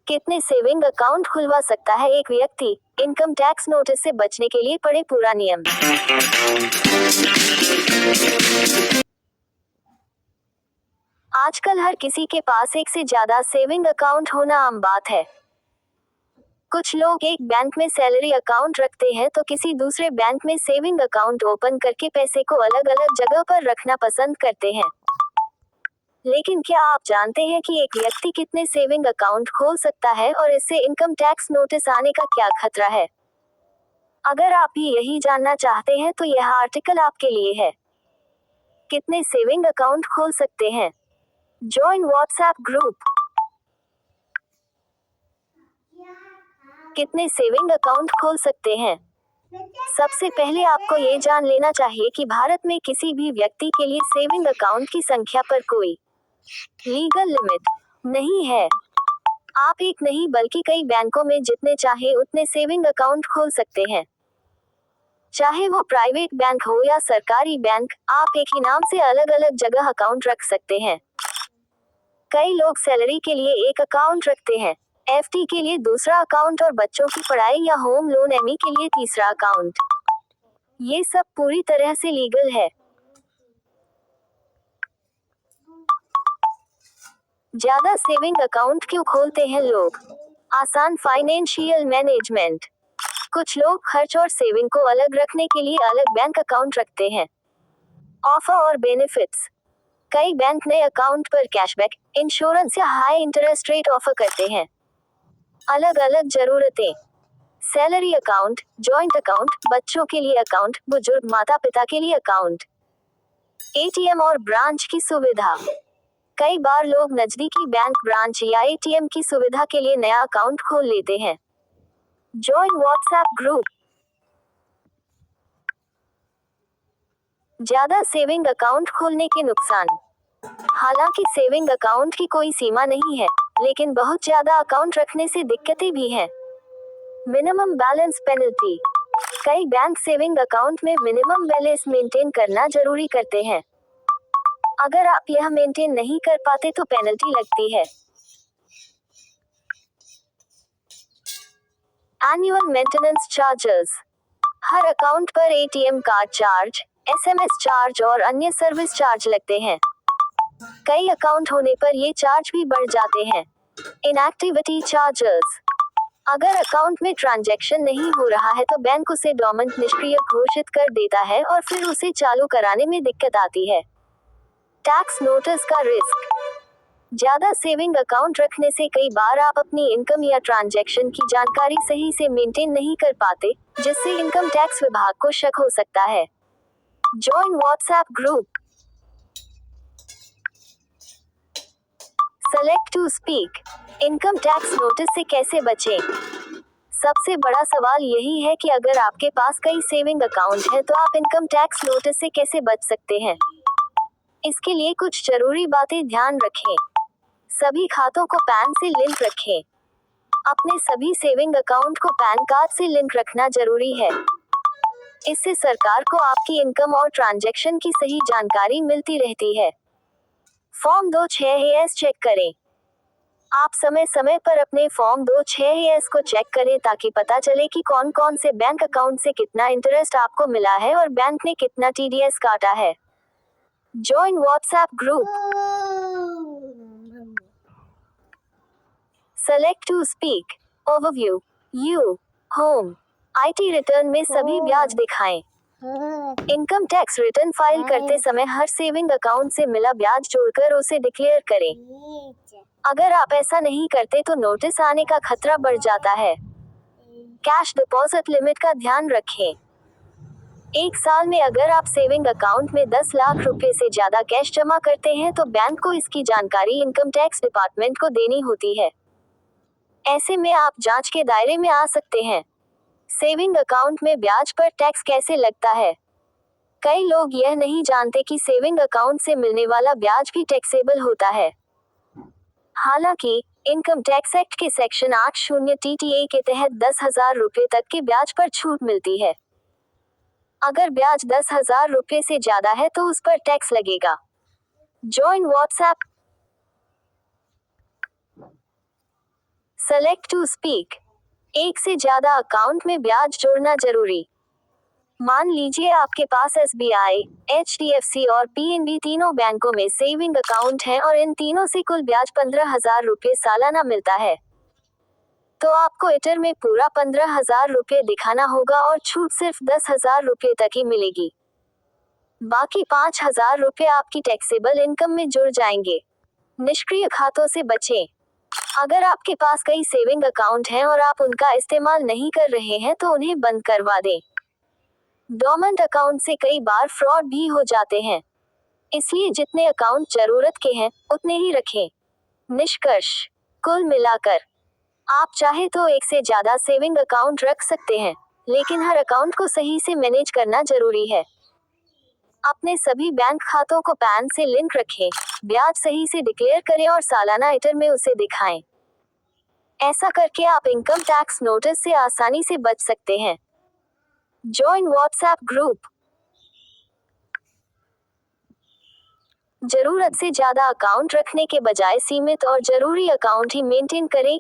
कितने saving account खुलवा सकता है एक व्यक्ति? इनकम टैक्स नोटिस से बचने के लिए पढ़े पूरा नियम। आजकल हर किसी के पास एक से ज्यादा सेविंग अकाउंट होना आम बात है। कुछ लोग एक बैंक में सैलरी अकाउंट रखते हैं तो किसी दूसरे बैंक में सेविंग अकाउंट ओपन करके पैसे को अलग अलग जगह पर रखना पसंद करते हैं। लेकिन क्या आप जानते हैं कि एक व्यक्ति कितने सेविंग अकाउंट खोल सकता है और इससे इनकम टैक्स नोटिस आने का क्या खतरा है? अगर आप भी यही जानना चाहते हैं तो यह आर्टिकल आपके लिए है। कितने सेविंग अकाउंट खोल सकते हैं? Join WhatsApp group. कितने सेविंग अकाउंट खोल सकते हैं? सबसे पहले आपको ये जान लेना चाहिए कि भारत में किसी भी व्यक्ति के लिए सेविंग अकाउंट की संख्या पर कोई लीगल लिमिट नहीं है। आप एक नहीं बल्कि कई बैंकों में जितने चाहे उतने सेविंग अकाउंट खोल सकते हैं। चाहे वो प्राइवेट बैंक हो या सरकारी बैंक, आप एक ही नाम से अलग अलग जगह अकाउंट रख सकते हैं। कई लोग सैलरी के लिए एक अकाउंट रखते हैं, एफडी के लिए दूसरा अकाउंट और बच्चों की पढ़ाई या होम लोन एमई के लिए तीसरा अकाउंट। ये सब पूरी तरह से लीगल है। ज्यादा सेविंग अकाउंट क्यों खोलते हैं लोग? आसान फाइनेंशियल मैनेजमेंट। कुछ लोग खर्च और सेविंग को अलग रखने के लिए अलग बैंक अकाउंट रखते हैं। ऑफर और बेनिफिट्स। कई बैंक नए अकाउंट पर कैशबैक, इंश्योरेंस या हाई इंटरेस्ट रेट ऑफर करते हैं। अलग अलग जरूरतें। सैलरी अकाउंट, जॉइंट अकाउंट, बच्चों के लिए अकाउंट, बुजुर्ग माता पिता के लिए अकाउंट। एटीएम और ब्रांच की सुविधा। कई बार लोग नजदीकी बैंक ब्रांच या एटीएम की सुविधा के लिए नया अकाउंट खोल लेते हैं। Join WhatsApp group. ज्यादा सेविंग अकाउंट खोलने के नुकसान। हालांकि सेविंग अकाउंट की कोई सीमा नहीं है, लेकिन बहुत ज्यादा अकाउंट रखने से दिक्कतें भी हैं। Minimum balance penalty. कई बैंक सेविंग अकाउंट में मिनिमम बैलेंस मेंटेन करना जरूरी करते हैं। अगर आप यह मेंटेन नहीं कर पाते तो पेनल्टी लगती है। Annual maintenance charges. हर अकाउंट पर ATM card charge, SMS charge और अन्य सर्विस चार्ज लगते हैं। कई अकाउंट होने पर ये चार्ज भी बढ़ जाते हैं। Inactivity charges. अगर अकाउंट में ट्रांजैक्शन नहीं हो रहा है तो बैंक उसे डोरमेंट निष्क्रिय घोषित कर देता है और फिर उसे चालू कराने में दिक्कत आती है। टैक्स नोटिस का रिस्क। ज्यादा सेविंग अकाउंट रखने से कई बार आप अपनी इनकम या ट्रांजैक्शन की जानकारी सही से मेंटेन नहीं कर पाते, जिससे इनकम टैक्स विभाग को शक हो सकता है। Join WhatsApp group. Select to speak. Income tax notice से कैसे बचें? सबसे बड़ा सवाल यही है कि अगर आपके पास कई सेविंग अकाउंट है तो आप इनकम टैक्स नोटिस से कैसे बच सकते हैं। इसके लिए कुछ जरूरी बातें ध्यान रखें। सभी खातों को पैन से लिंक रखें। अपने सभी सेविंग अकाउंट को पैन कार्ड से लिंक रखना जरूरी है। इससे सरकार को आपकी इनकम और ट्रांजैक्शन की सही जानकारी मिलती रहती है। फॉर्म 26A चेक करें। आप समय समय पर अपने फॉर्म 26A को चेक करें ताकि पता चले कि कौन कौन से बैंक अकाउंट से कितना इंटरेस्ट आपको मिला है और बैंक ने कितना टीडीएस काटा है। Join WhatsApp group. Select to speak. Overview. यू होम आईटी रिटर्न में सभी ब्याज दिखाएं। इनकम टैक्स रिटर्न फाइल करते समय हर सेविंग अकाउंट से मिला ब्याज जोड़कर उसे डिक्लेयर करें। अगर आप ऐसा नहीं करते तो नोटिस आने का खतरा बढ़ जाता है। कैश डिपॉजिट लिमिट का ध्यान रखें। एक साल में अगर आप सेविंग अकाउंट में 10 लाख रुपए से ज्यादा कैश जमा करते हैं तो बैंक को इसकी जानकारी इनकम टैक्स डिपार्टमेंट को देनी होती है। ऐसे में आप जांच के दायरे में आ सकते हैं। सेविंग अकाउंट में ब्याज पर टैक्स कैसे लगता है? कई लोग यह नहीं जानते कि सेविंग अकाउंट से मिलने वाला ब्याज भी टैक्सेबल होता है। हालांकि इनकम टैक्स एक्ट के सेक्शन 80 TTA के तहत 10,000 रुपए तक के ब्याज पर छूट मिलती है। अगर ब्याज 10,000 रुपए से ज्यादा है तो उस पर टैक्स लगेगा। Join WhatsApp. Select to speak. एक से ज्यादा अकाउंट में ब्याज जोड़ना जरूरी। मान लीजिए आपके पास SBI, HDFC और PNB तीनों बैंकों में सेविंग अकाउंट है और इन तीनों से कुल ब्याज 15,000 रुपये सालाना मिलता है। तो आपको इटर में पूरा 15,000 रुपये दिखाना होगा और छूट सिर्फ 10,000 रुपये तक ही मिलेगी। बाकी 5,000 रुपये आपकी टैक्सेबल इनकम में जुड़ जाएंगे। निष्क्रिय खातों से बचें। अगर आपके पास कई सेविंग अकाउंट हैं और आप उनका इस्तेमाल नहीं कर रहे हैं तो उन्हें बंद करवा दें। डोरमेंट अकाउंट से कई बार फ्रॉड भी हो जाते हैं, इसलिए जितने अकाउंट जरूरत के हैं उतने ही रखें। निष्कर्ष, कुल मिलाकर आप चाहे तो एक से ज्यादा सेविंग अकाउंट रख सकते हैं, लेकिन हर अकाउंट को सही से मैनेज करना जरूरी है। अपने सभी बैंक खातों को पैन से लिंक रखें, ब्याज सही से डिक्लेयर करें और सालाना इटर में उसे दिखाएं। ऐसा करके आप इनकम टैक्स नोटिस से आसानी से बच सकते हैं। Join WhatsApp group. जरूरत से ज्यादा अकाउंट रखने के बजाय सीमित और जरूरी अकाउंट ही मेंटेन करें।